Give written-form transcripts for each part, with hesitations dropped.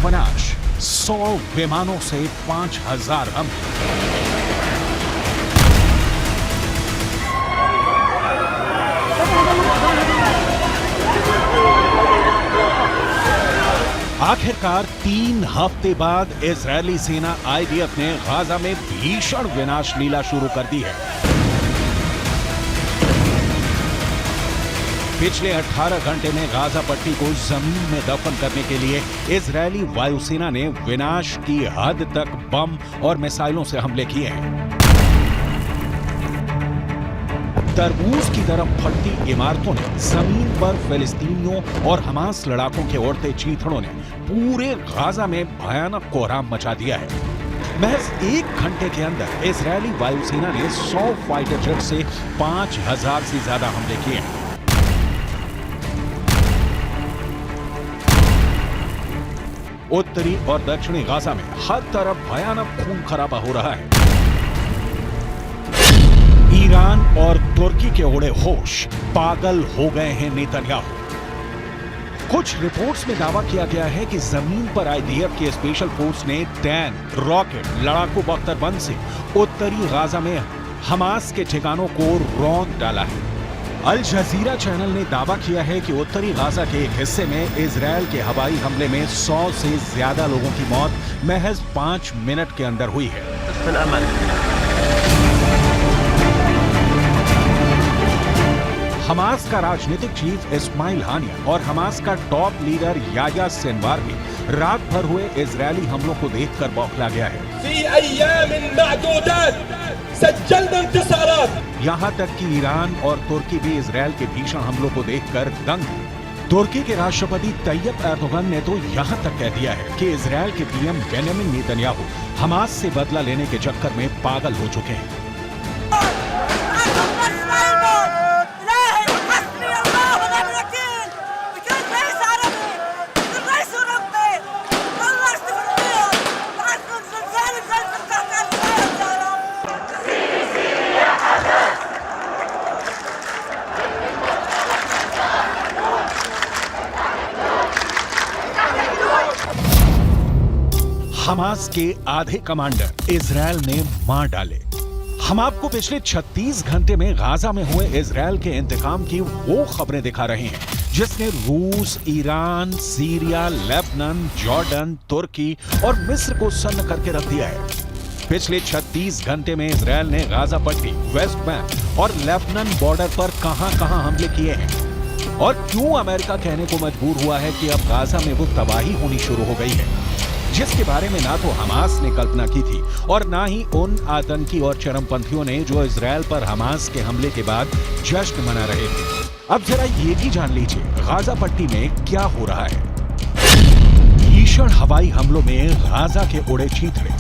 सर्वनाश, 100 विमानों से 5000 हमले। आखिरकार 3 हफ्ते बाद इजरायली सेना आईडीएफ ने गाजा में भीषण विनाश लीला शुरू कर दी है। पिछले 18 घंटे में गाजा पट्टी को जमीन में दफन करने के लिए इजरायली वायुसेना ने विनाश की हद तक बम और मिसाइलों से हमले किए हैं। तरबूज की तरफ फटती इमारतों ने जमीन पर फिलिस्तीनियों और हमास लड़ाकों के उड़ते चीथड़ों ने पूरे गाजा में भयानक कोहराम मचा दिया है। महज 1 घंटे के अंदर इजरायली वायुसेना ने 100 फाइटर जेट से 5000 से ज्यादा हमले किए हैं। उत्तरी और दक्षिणी गाजा में हर तरफ भयानक खून खराबा हो रहा है। ईरान और तुर्की के उड़े होश, पागल हो गए हैं नेतन्याहू। कुछ रिपोर्ट्स में दावा किया गया है कि जमीन पर आईडीएफ की स्पेशल फोर्स ने टैंक, रॉकेट, लड़ाकू बख्तरबंद से उत्तरी गाजा में हमास के ठिकानों को रौंद डाला है। अल जजीरा चैनल ने दावा किया है कि उत्तरी गाजा के एक हिस्से में इजरायल के हवाई हमले में 100 से ज्यादा लोगों की मौत महज 5 मिनट के अंदर हुई है। हमास का राजनीतिक चीफ इस्माइल हानिया और हमास का टॉप लीडर याह्या सिनवार भी रात भर हुए इजरायली हमलों को देखकर बौखला गया है। यहां तक कि ईरान और तुर्की भी इजरायल के भीषण हमलों को देखकर दंग है। तुर्की के राष्ट्रपति तैयब एर्दोगन ने तो यहां तक कह दिया है कि इजरायल के पीएम बेंजामिन नेतन्याहू हमास से बदला लेने के चक्कर में पागल हो चुके हैं। हमास के आधे कमांडर इजरायल ने मार डाले। हम आपको पिछले 36 घंटे में गाजा में हुए इजरायल के इंतकाम की वो खबरें दिखा रहे हैं जिसने रूस, ईरान, सीरिया, लेबनान, जॉर्डन, तुर्की और मिस्र को सन्न करके रख दिया है। पिछले 36 घंटे में इजरायल ने गाजा पट्टी, वेस्ट बैंक और लेबनान बॉर्डर पर कहां-कहां हमले किए हैं और क्यों अमेरिका कहने को मजबूर हुआ है कि अब गाजा में वो तबाही होनी शुरू हो गई है जिसके बारे में ना तो हमास ने कल्पना की थी और ना ही उन आतंकी और चरमपंथियों ने जो इजरायल पर हमास के हमले के बाद जश्न मना रहे थे। अब जरा ये भी जान लीजिए गाजा पट्टी में क्या हो रहा है। भीषण हवाई हमलों में गाजा के उड़े चीथड़े।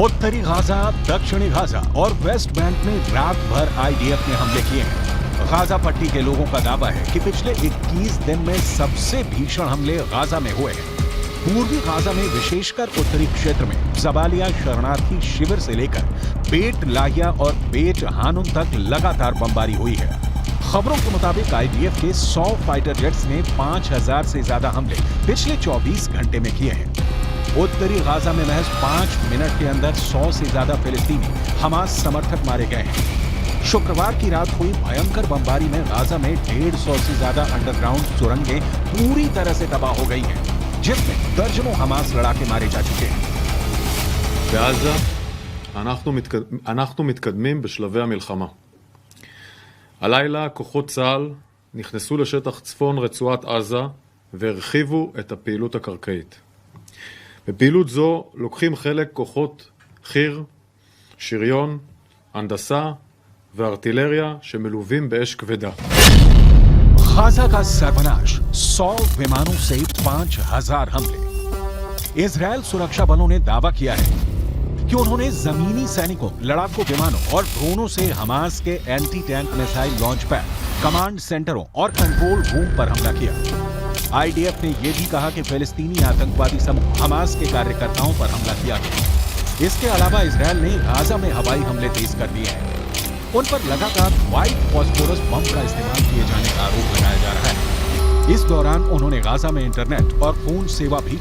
उत्तरी गाजा, दक्षिणी गाजा और वेस्ट बैंक में रात भर आईडीएफ ने हमले किए हैं। गाजा पट्टी के लोगों का दावा है कि पिछले 21 दिन में सबसे भीषण हमले गाजा में हुए हैं। पूर्वी गाजा में विशेषकर उत्तरी क्षेत्र में जबालिया शरणार्थी शिविर से लेकर बेट लाहिया और बेट हानुन तक लगातार बमबारी हुई है। खबरों के मुताबिक आईडीएफ के 100 फाइटर जेट्स ने 5000 से ज्यादा हमले पिछले 24 घंटे में किए हैं। उत्तरी गाजा में महज 5 मिनट के अंदर 100 से ज्यादा फिलिस्तीनी हमास समर्थक मारे गए हैं। शुक्रवार की रात हुई भयंकर बमबारी में गाजा में 150 से ज्यादा अंडरग्राउंड सुरंगें पूरी तरह से तबाह हो गई हैं, जिसमें दर्जनों हमास लड़ाके मारे जा चुके हैं। בעזה אנחנו מתקדמים בשלבי המלחמה. הלילה כוחות צה"ל נכנסו לשטח צפון רצועת עזה והרחיבו את הפעילות הקרקעית. בפעילות זו לוקחים חלק כוחות חי"ר, שריון, הנדסה וארטילריה שמלווים באש כבדה. गाजा का सर्वनाश, 100 विमानों से 5000 हमले। इजरायल सुरक्षा बलों ने दावा किया है कि उन्होंने जमीनी सैनिकों, लड़ाकू विमानों और ड्रोनों से हमास के anti tank missile launch pad, command सेंटरों और कंट्रोल रूम पर हमला किया। आईडीएफ ने यह भी कहा कि फिलिस्तीनी आतंकवादी समूह हमास के कार्यकर्ताओं पर हमला किया गया। इसके अलावा इजरायल ने गाजा में हवाई हमले तेज कर दिए हैं। उन पर लगातार व्हाइट फॉस्फोरस बम का इस्तेमाल किए जाने का आरोप लगाया जा रहा है। इस दौरान उन्होंने गाजा में इंटरनेट और फोन सेवा भी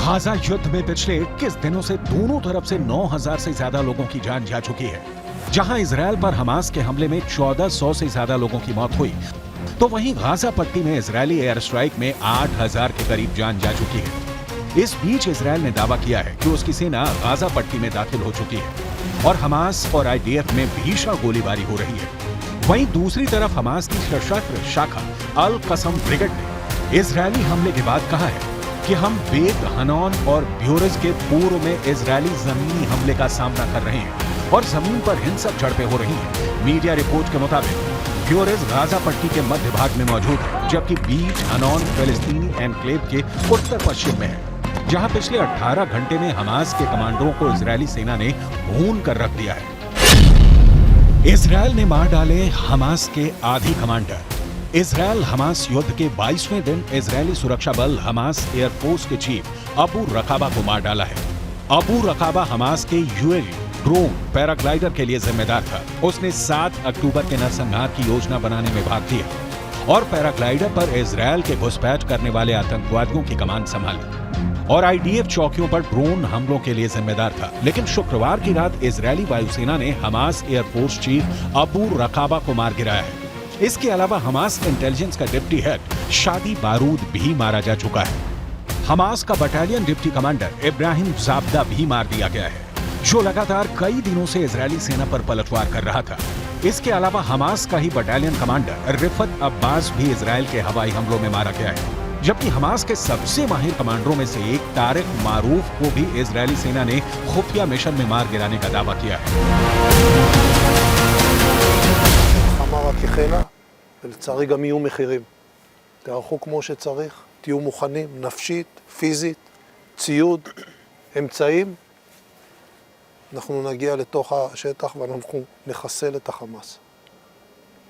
गाजा युद्ध में पिछले 21 दिनों से दोनों तरफ से 9,000 से ज्यादा लोगों की जान जा चुकी है। जहां इजरायल पर हमास के हमले में 1,400 से ज्यादा लोगों की मौत हुई, तो वहीं गाजा पट्टी में इजरायली एयर स्ट्राइक में 8,000 के करीब जान जा चुकी है। इस बीच इजरायल ने दावा किया है कि उसकी सेना गाजा पट्टी में दाखिल हो चुकी है और हमास और आईडीएफ में भीषण गोलीबारी हो रही है। वहीं दूसरी तरफ हमास की सशस्त्र शाखा अल कसम ब्रिगेड ने इजरायली हमले के बाद कहा है कि हम बेत हनौन और ब्योरज के पूर्व में इजरायली जमीनी हमले का सामना कर रहे हैं और जमीन पर हिंसक झड़पें हो रही हैं। मीडिया रिपोर्ट के मुताबिक ब्योरज गाजा पट्टी के मध्य भाग में मौजूद है, जबकि बीच हनौन फिलिस्तीनी एनक्लेव के उत्तर पश्चिम में है, जहां पिछले 18 घंटे में हमास के कमांडरों को इजरायली सेना ने भून कर रख दिया है। इजरायल ने मार डाले हमास के आधी कमांडर। इजरायल हमास युद्ध के 22वें दिन इजरायली सुरक्षा बल हमास एयरफोर्स के चीफ अबू रकाबा को मार डाला है। अबू रकाबा हमास के यूएवी ड्रोन पैराग्लाइडर के लिए जिम्मेदार था। उसने 7 अक्टूबर के नरसंहार की योजना बनाने में भाग लिया और पैराग्लाइडर पर इजरायल के घुसपैठ करने वाले आतंकवादियों की कमान संभाली और आईडीएफ चौकियों पर ड्रोन हमलों के लिए जिम्मेदार था। लेकिन शुक्रवार की रात इजरायली वायुसेना ने हमास एयरफोर्स चीफ अबू रकाबा को मार गिराया है। इसके अलावा हमास इंटेलिजेंस का डिप्टी हेड शादी बारूद भी मारा जा चुका है। हमास का बटालियन डिप्टी कमांडर इब्राहिम जाबदा भी मार दिया गया है, जो लगातार कई दिनों से इजरायली सेना पर पलटवार कर रहा था। इसके अलावा हमास का ही बटालियन कमांडर रिफत अब्बास भी इजरायल के हवाई हमलों में मारा गया है, जबकि हमास के सबसे माहिर कमांडरों में से एक तारिक मारूफ को भी इजरायली सेना ने खुफिया मिशन में मार गिराने का दावा किया है। כחלה, ולצערי גם יהיו מחירים. תערכו כמו שצריך, תהיו מוכנים, נפשית, פיזית, ציוד, אמצעים. אנחנו נגיע לתוך השטח ואנחנו נחסל את החמאס.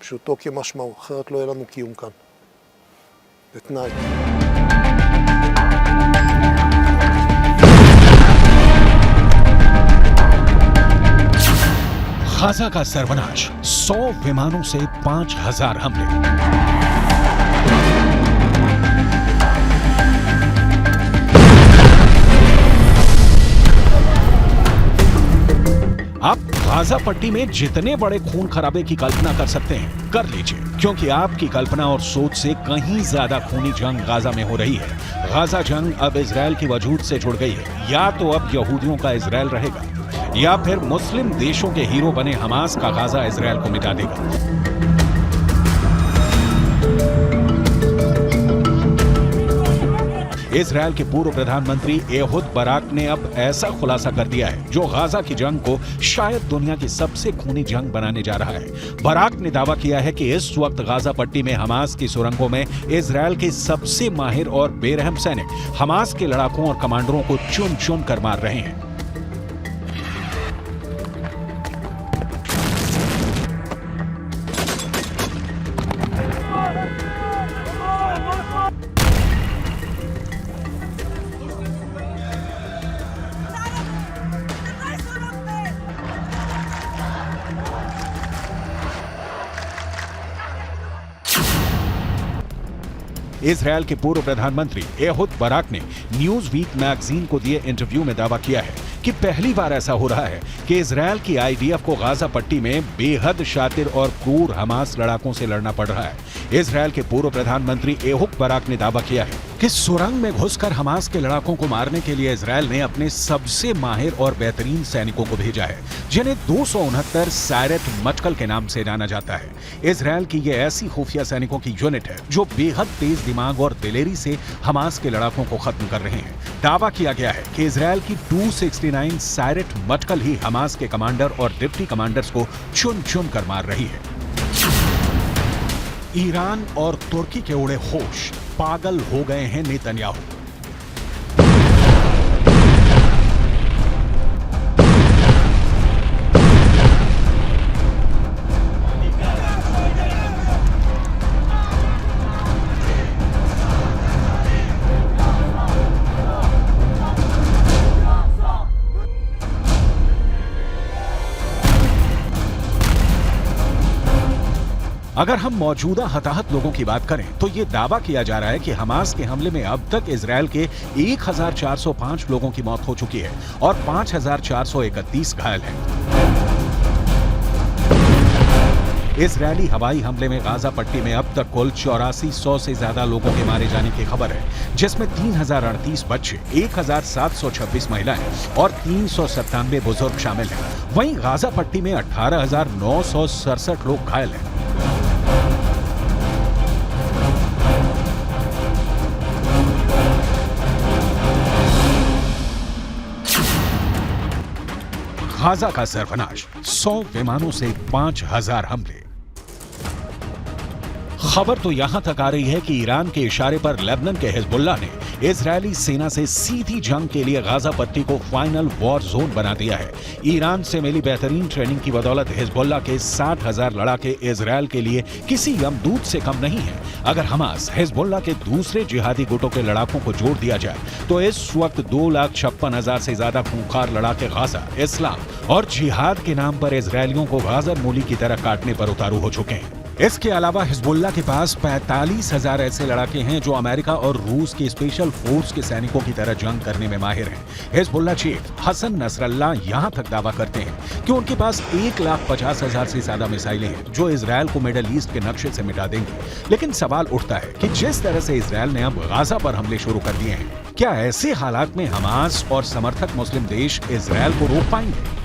פשוטו כמשמעו, אחרת לא יהיה לנו קיום כאן. זה תנאי. गाजा का सर्वनाश, 100 विमानों से 5,000 हमले। आप गाजा पट्टी में जितने बड़े खून खराबे की कल्पना कर सकते हैं, कर लीजिए, क्योंकि आपकी कल्पना और सोच से कहीं ज्यादा खूनी जंग गाजा में हो रही है। गाजा जंग अब इजरायल की वजूद से जुड़ गई है। या तो अब यहूदियों का इजरायल रहेगा या फिर मुस्लिम देशों के हीरो बने हमास का गाजा इजरायल को मिटा देगा। इजरायल के पूर्व प्रधानमंत्री एहुद बराक ने अब ऐसा खुलासा कर दिया है जो गाजा की जंग को शायद दुनिया की सबसे खूनी जंग बनाने जा रहा है। बराक ने दावा किया है कि इस वक्त गाजा पट्टी में हमास की सुरंगों में इजरायल के सबसे माहिर और बेरहम सैनिक हमास के लड़ाकों और कमांडरों को चुन चुन कर मार रहे हैं। इजरायल के पूर्व प्रधानमंत्री एहुद बराक ने न्यूज वीक मैगजीन को दिए इंटरव्यू में दावा किया है कि पहली बार ऐसा हो रहा है कि इजरायल की आईडीएफ को गाजा पट्टी में बेहद शातिर और क्रूर हमास लड़ाकों से लड़ना पड़ रहा है। इजरायल के पूर्व प्रधानमंत्री एहुद बराक ने दावा किया है कि सुरंग में घुसकर हमास के लड़ाकों को मारने के लिए इजरायल ने अपने सबसे माहिर और बेहतरीन सैनिकों को भेजा है, जिन्हें 269 सायरेट मटकल के नाम से जाना जाता है। इजरायल की ये ऐसी खुफिया सैनिकों की यूनिट है जो बेहद तेज दिमाग और दिलेरी से हमास के लड़ाकों को खत्म कर रहे हैं। दावा किया गया है कि इजरायल की 269 सायरेट मटकल ही हमास के कमांडर और डिप्टी कमांडर्स को चुन चुन कर मार रही है। ईरान और तुर्की के उड़े होश, पागल हो गए हैं नेतन्याहू। अगर हम मौजूदा हताहत लोगों की बात करें तो ये दावा किया जा रहा है कि हमास के हमले में अब तक इजरायल के 1405 लोगों की मौत हो चुकी है और 5431 घायल हैं। इजरायली हवाई हमले में गाजा पट्टी में अब तक कुल 8400 से ज्यादा लोगों के मारे जाने की खबर है, जिसमें 3038 बच्चे, 1726 महिलाएं और 397 बुजुर्ग शामिल हैं। वहीं गाजा पट्टी में 18,967 लोग घायल हैं। गाजा का सर्वनाश, 100 विमानों से 5000 हमले। खबर तो यहां तक आ रही है कि ईरान के इशारे पर लेबनान के हिजबुल्लाह ने इजरायली सेना से सीधी जंग के लिए गाजा पट्टी को फाइनल वॉर जोन बना दिया है। ईरान से मिली बेहतरीन ट्रेनिंग की बदौलत हिजबुल्लाह के 60,000 लड़ाके इजरायल के लिए किसी यमदूत से कम नहीं है। अगर हमास हिजबुल्लाह के दूसरे जिहादी गुटों के लड़ाकों को जोड़ दिया जाए तो इस वक्त 2,56,000 से ज्यादा खूंखार लड़ाके गाजा, इस्लाम और जिहाद के नाम पर इजरायलियों को गाजर मूली की तरह काटने पर उतारू हो चुके हैं। इसके अलावा हिजबुल्लाह के पास 45,000 ऐसे लड़ाके हैं जो अमेरिका और रूस के स्पेशल फोर्स के सैनिकों की तरह जंग करने में माहिर हैं। हिजबुल्लाह चीफ हसन नसरल्लाह यहां तक दावा करते हैं कि उनके पास 1,50,000 से ज्यादा मिसाइलें हैं जो इजरायल को मिडिल ईस्ट के नक्शे से मिटा देंगी। लेकिन सवाल उठता है कि जिस तरह से इजरायल ने अब गाजा पर हमले शुरू कर दिए हैं, क्या ऐसे हालात में हमास और समर्थक मुस्लिम देश इजरायल को रोक पाएंगे?